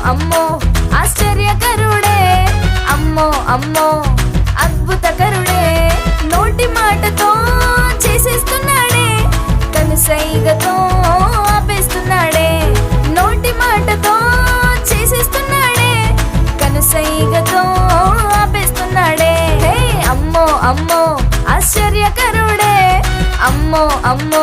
అమ్మో ఆశ్చర్యకరుడే, అమ్మో అమ్మో అద్భుతకరుడే. నోటి మాటతో చేసేస్తున్నాడే, కనుసైగతో ఆపేస్తున్నాడే. నోటి మాటతో చేసేస్తున్నాడే, కనుసైగతో ఆపేస్తున్నాడే. హే అమ్మో అమ్మో ఆశ్చర్యకరుడే, అమ్మో అమ్మో